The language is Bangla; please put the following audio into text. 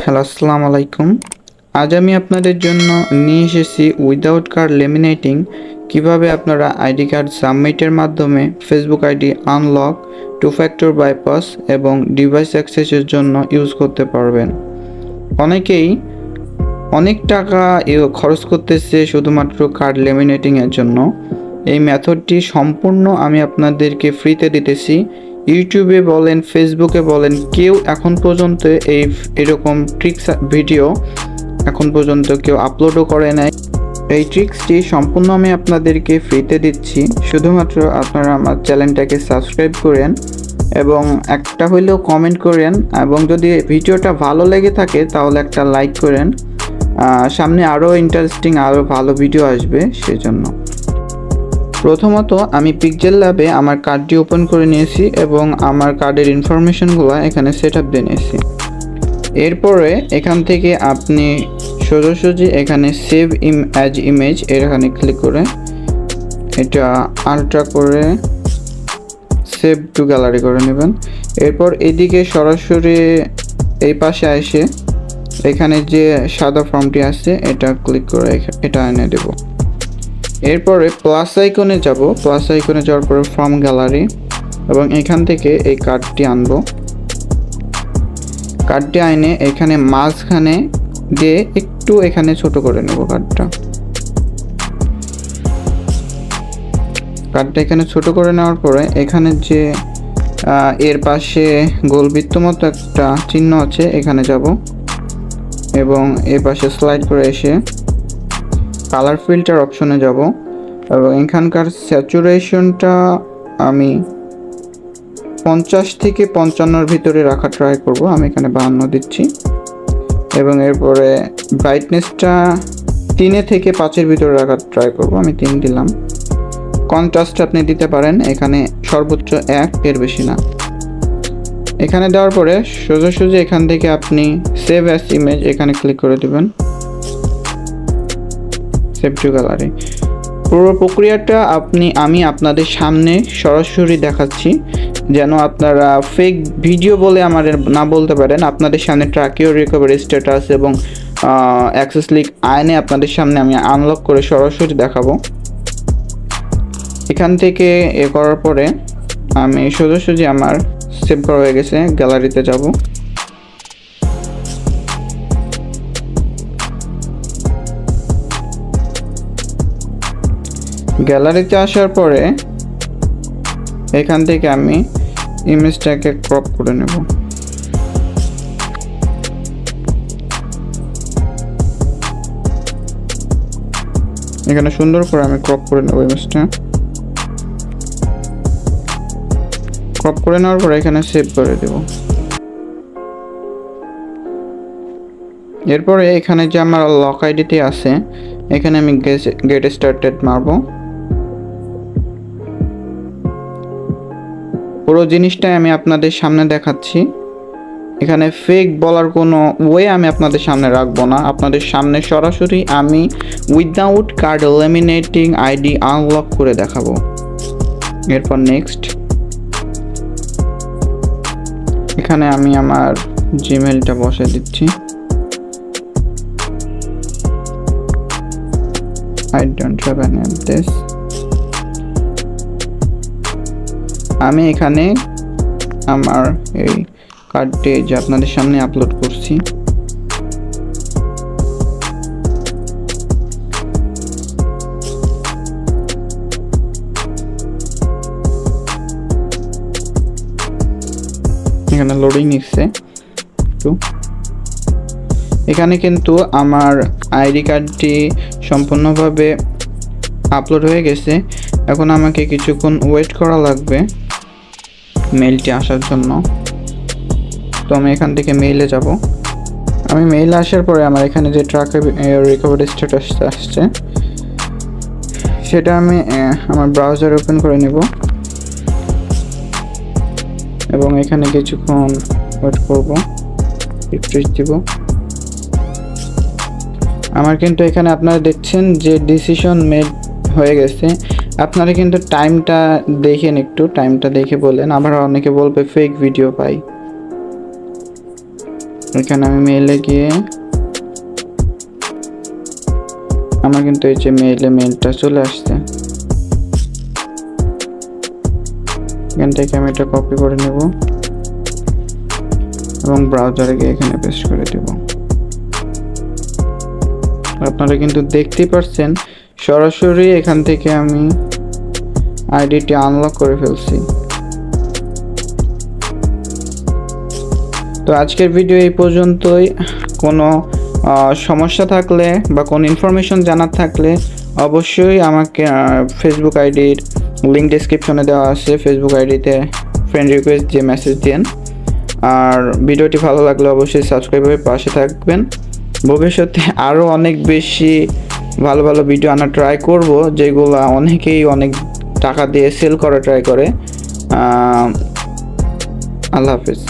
হ্যালো, আসসালামু আলাইকুম। আজ আমি আপনাদের জন্য নিয়ে এসেছি উইদাউট কার্ড লেমিনেটিং কিভাবে আপনারা আইডি কার্ড সাবমিটের মাধ্যমে Facebook ID unlock, two factor bypass এবং ডিভাইস অ্যাক্সেসের জন্য ইউজ করতে পারবেন। অনেকেই অনেক টাকা খরচ করতেছে শুধুমাত্র কার্ড লেমিনেটিংয়ের জন্য। এই মেথডটি সম্পূর্ণ আমি আপনাদেরকে ফ্রিতে দিতেছি। ইউটিউবে বলেন, ফেসবুকে বলেন, কেউ এখন পর্যন্ত এরকম ট্রিক্স ভিডিও এখন পর্যন্ত কেউ আপলোডও করে নাই। এই ট্রিক্সটি সম্পূর্ণ আমি আপনাদেরকে ফ্রিতে দিচ্ছি। শুধুমাত্র আপনারা আমার চ্যানেলটাকে সাবস্ক্রাইব করেন এবং একটা হইলেও কমেন্ট করেন, এবং যদি ভিডিওটা ভালো লেগে থাকে তাহলে একটা লাইক করেন। সামনে আরও ইন্টারেস্টিং আরও ভালো ভিডিও আসবে সেজন্য। প্রথমত আমি পিক্সেল ল্যাবে আমার কার্ডটি ওপেন করে নিয়েছি এবং আমার কার্ডের ইনফরমেশনগুলো এখানে সেট আপ দিয়ে নিয়েছি। এরপরে এখান থেকে আপনি সোজাসুজি এখানে সেভ অ্যাজ ইমেজ এখানে ক্লিক করে এটা আলট্রা করে সেভ টু গ্যালারি করে নেবেন। এরপর এদিকে সরাসরি এই পাশে এসে এখানে যে সাদা ফর্মটি আছে এটা ক্লিক করে এটা এনে দেব। এরপরে প্লাস আইকনে যাব। প্লাস আইকনে যাওয়ার পরে ফর্ম গ্যালারি এবং এখান থেকে এই কার্ডটি আনবো। কার্ডটি আইনে এখানে মাঝখানে দিয়ে একটু এখানে ছোট করে নেব কার্ডটা এখানে ছোট করে নেওয়ার পরে এখানে যে এর পাশে গোলবৃত্ত মতো একটা চিহ্ন আছে এখানে যাব এবং এর পাশে স্লাইড করে এসে কালার ফিল্টার অপশনে যাব এবং এখানকার স্যাচুরেশনটা আমি 50 থেকে 55-র ভিতরে রাখা ট্রাই করব। আমি এখানে 52 দিচ্ছি এবং এরপরে ব্রাইটনেসটা 3 থেকে 5-এর ভিতরে রাখার ট্রাই করব। আমি 3 দিলাম। কন্ট্রাস্ট আপনি দিতে পারেন এখানে সর্বোচ্চ 1, এর বেশি না। এখানে দেওয়ার পরে সোজাসুজি এখান থেকে আপনি সেভ অ্যাজ ইমেজ এখানে ক্লিক করে দেবেন, সেভ টু গ্যালারি। পুরো প্রক্রিয়াটা আমি আপনাদের সামনে সরাসরি দেখাচ্ছি যেন আপনারা ফেক ভিডিও বলে আমাদের না বলতে পারেন। আপনাদের সামনে ট্র্যাকিও রিকভারি স্ট্যাটাস এবং অ্যাক্সেস লিক আইনে আপনাদের সামনে আমি আনলক করে সরাসরি দেখাবো। এখান থেকে করার পরে আমি সোজাসুজি আমার সেভ করা হয়ে গেছে, গ্যালারিতে যাব। গ্যালারিতে আসার পরে এখান থেকে আমি ইমেজটাকে ক্রপ করে নেব। এখানে সুন্দর করে আমি ক্রপ করে নেব ইমেজটা। ক্রপ করে নেওয়ার পরে এখানে সেভ করে দেব। এরপরে এখানে যে আমার লক আইডিতে আছে এখানে আমি গেট স্টার্টেড মারবো। পুরো জিনিসটাই আমি আপনাদের সামনে দেখাচ্ছি। এখানে ফেক বলার কোনো ওয়ে আমি আপনাদের সামনে রাখবো না। আপনাদের সামনে সরাসরি আমি without card laminating ID unlock করে দেখাবো। এরপর নেক্সট। এখানে আমি আমার জিমেলটা বসে দিচ্ছি। I don't have any of this. আমি এখানে আমার এই কার্ডটি যে আপনাদের সামনে আপলোড করছি এখানে লোডিং নিচ্ছে একটু। এখানে কিন্তু আমার আইডি কার্ডটি সম্পূর্ণভাবে আপলোড হয়ে গেছে। এখন আমাকে কিছুক্ষণ ওয়েট করা লাগবে মেইলটি আসার জন্য। তো আমি এখান থেকে মেইলে যাব। আমি মেইলে আসার পরে আমার এখানে যে ট্র্যাক রিকভারি স্ট্যাটাস আসছে সেটা আমি আমার ব্রাউজার ওপেন করে নেব এবং এখানে কিছুক্ষণ ওয়েট করব, রিফ্রেশ দিব। আমার কিন্তু এখানে আপনারা দেখছেন যে ডিসিশন মেড হয়ে গেছে। আপনারা কিন্তু টাইমটা দেখেন, একটু টাইমটা দেখে বলেন। আবার অনেকে বলবে ফেক ভিডিও পাই। এখানে আমি মেইলে গিয়ে আমার কিন্তু এই যে মেইলটা চলে আসছে। এখান থেকে আমি এটা কপি করে নেব এবং ব্রাউজারে গিয়ে এখানে পেস্ট করে দেব। আপনারা কিন্তু দেখতেই পাচ্ছেন সরাসরি এখান থেকে আমি আইডিটি আনলক করে ফেলছি। তো আজকের ভিডিও এই পর্যন্তই। কোনো সমস্যা থাকলে বা কোনো ইনফরমেশন জানার থাকলে অবশ্যই আমাকে ফেসবুক আইডির লিঙ্ক ডেসক্রিপশনে দেওয়া আছে, ফেসবুক আইডিতে ফ্রেন্ড রিকোয়েস্ট দিয়ে মেসেজ দিন। আর ভিডিওটি ভালো লাগলে অবশ্যই সাবস্ক্রাইব হয়ে পাশে থাকবেন। ভবিষ্যতে আরও অনেক বেশি ভালো ভালো ভিডিও আনা ট্রাই করব, যেগুলো অনেকেই অনেক টাকা দিয়ে সেল করা ট্রাই করে। আল্লাহ হাফিজ।